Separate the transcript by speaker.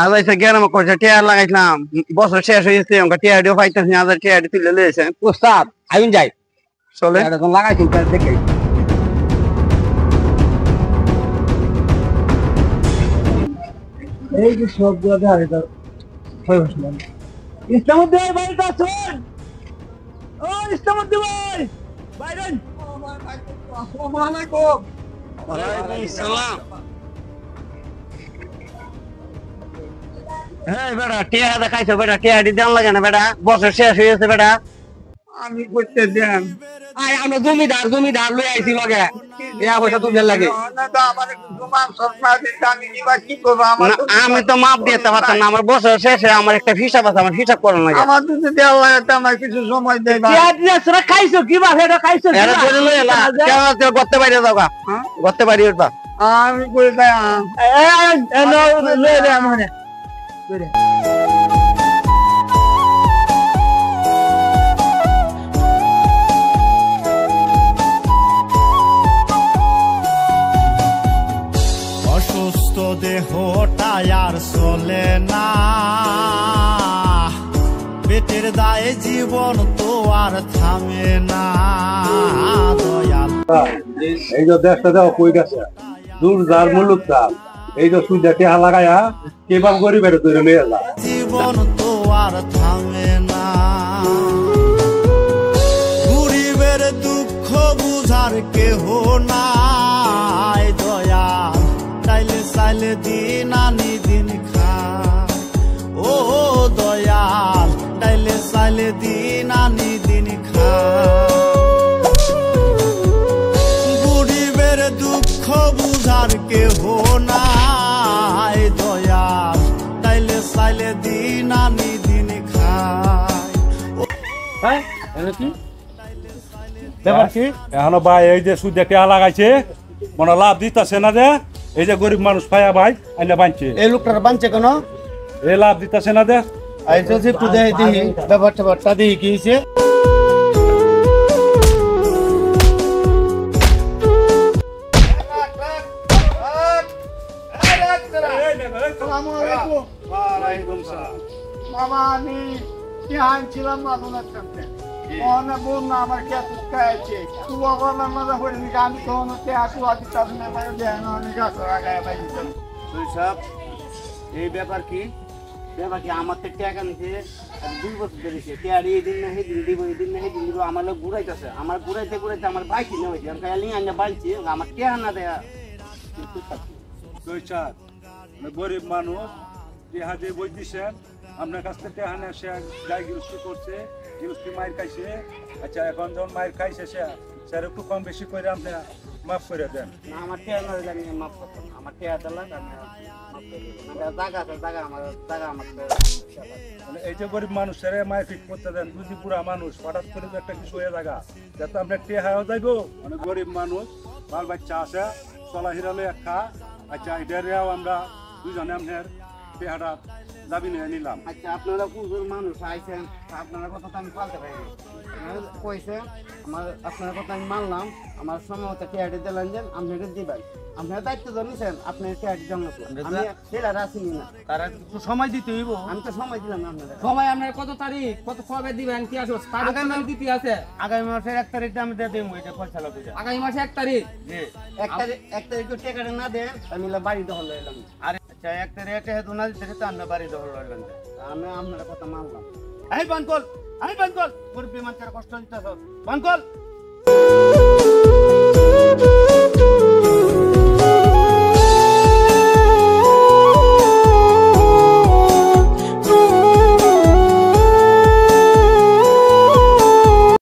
Speaker 1: আজাইছে গ্রামে কইছে টিয়া লাগাইছিলাম বছর শেষ হয়েছে আমাকে টিয়াডিও পাইতেছি আজ টিয়াডি তুলে লইছে
Speaker 2: ওস্তাদ আইন যাই
Speaker 1: চলে
Speaker 2: এটা তো লাগাইছি দেখে এই যে সব গুলো আছে তো হয়ে বসলাম ইসলামউদ্দিন ভাই বাড়িতে আছেন ও ইসলামউদ্দিন ভাই বাইরেন আসসালামু আলাইকুম
Speaker 1: ওয়ালাইকুম আসসালাম এই বেটা টিয়া দেখাইছো বেটা টিয়াডি দেন লাগে না বেটা বছর শেষ হয়েছে বেটা
Speaker 2: আমি করতে দেন আই আমরা জমিদার লই আইছি লগে ইয়া পয়সা তুলে লাগে
Speaker 1: না তো আমার জমা সরকার দিতে আমি নিবা কি করব আমি তো মাপ দিতে পারতাম না আমার বছর শেষে আমার একটা হিসাব আছে আমার হিসাব করানো লাগে
Speaker 2: আমার যদি দেওয়া লাগে তো আমার কিছু সময় দেই ভাই টিয়া দিছরা খাইছো কি বা এটা খাইছো
Speaker 1: এরা ধরে লই এলা কেউ করতে বাইরে যাওগা করতে বাইরে উঠবা
Speaker 2: আমি কই ভাই এ লই রে আমনে
Speaker 3: অসুস্থ দেহটা আর চলে না পেটের দায়ে জীবন তো আর থামে না দয়াল
Speaker 4: এই যে দেশটা দেওয়া কই গেছে দূর যার মুলুক চাল এই যে সুইদা টেহা লাগায়া কেবাল গরিবের তৈরি লইয়া যা
Speaker 3: জীবন তো আর থামে না গরিবের দুঃখ বুঝার কেহ নাই দয়াল চাইলে চাইলে দিন আনি দিন খা ও দয়াল চাইলে চাইলে দিন আনি দিন খা গরিবের দুঃখ বুঝার কেহ নাই দয়াল চাইলে চাইলে দিন আনি দিন খায়
Speaker 4: হ্যাঁ এনে কি ব্যাপার কি এখনো ভাই এই যে সুইদা টেহা লাগাইছে মনে লাভ দিতেছে না যে এই যে গরিব মানুষ পায়া ভাই আইনা বাঁচছে
Speaker 2: এই লোকটার বাঁচছে কেন
Speaker 4: এই লাভ দিতেছে না যে
Speaker 2: আইতো যে একটু দেখি ব্যাপারটা দেখি কি হইছে মামা আমি ধ্যান ছিলাম না তোমার কাছে অনেক বোন না আমার কে আছে তুই আমার মজা করে গান কোন কে আসু আদি তার না মানে ধ্যান অনেক আছে লাগায় ভাই
Speaker 1: তুই সব এই ব্যাপার কি আমার তো টাকা নিছে 2 বছর ধরেছে টিয়াডি এই দিন না এই দিন দিব এই দিন না এই দিন দিব আমার লোক ঘুরাইতেছে আমার ঘুরাইতে আমার বাইক কিনে হইছে আমি কালি আইনা বাঁচছি আমার টাকা না দেয়া
Speaker 4: দুই চার গরিব মানুষ টেহা যে বই দিছেন আপনার কাছ থেকে টেহা নিয়ে সে গাই গৃহস্থী করছে গৃহস্থী মায়ের খাইছে আচ্ছা এখন যখন মায়ের খাইছে স্যার একটু কম বেশি করে আপনি মাফ করে দেন
Speaker 1: না আমার টাকা না দিলে আমি মাফ করতাম আমার টাকা দিলাম আমি মাফ করে দিলাম জায়গা আমার
Speaker 4: মানে এই যে গরিব মানুষের মায়ের ঠিক করতে দেন বুঝি পুরা মানুষ হঠাৎ করে যে একটা কিছু হয়ে জায়গা যাতে আপনার টেহাও যাইবো মানে গরিব মানুষ বাল বাচ্চা আছে চলা হিরালে খা আচ্ছা এটারেও আমরা দুজনে আপনার টেহাটা দাবি নিয়ে নিলাম
Speaker 1: আচ্ছা আপনারা পুজোর মানুষ আইছেন আপনার কথা তো আমি পালতে পারি কইছে আপনার কথা আমি মানলাম আমার সময় মতো টিয়াডি দিলেন যে আপনাকে দিবেন আপনার দায়িত্ব জানিয়েছেন আপনার টিয়াডি জমা আমি সেটা রাখিনি না
Speaker 2: তারা একটু সময় দিতে হইব
Speaker 1: আমি তো সময় দিলাম না আপনারা
Speaker 5: সময় আপনার কত তারিখ কত কবে দিবেন কি আসো তারিখ নাম দিতে আছে
Speaker 2: আগামী মাসের 1 তারিখে আমি দিয়ে দেবো এটা পয়সা লাগবে
Speaker 5: আগামী মাসে 1 তারিখ
Speaker 2: জি
Speaker 1: 1 তারিখ টাকাটা না দেন আমি বাড়ি দখল এলাম
Speaker 2: আরে আচ্ছা 1 তারিখে হেতু না দিতে তো আমরা বাড়ি দখল করলাম
Speaker 1: আমি আপনার কথা মানলাম
Speaker 2: এই বানকল গরিব মানুষের কষ্ট দিতেছ বানকল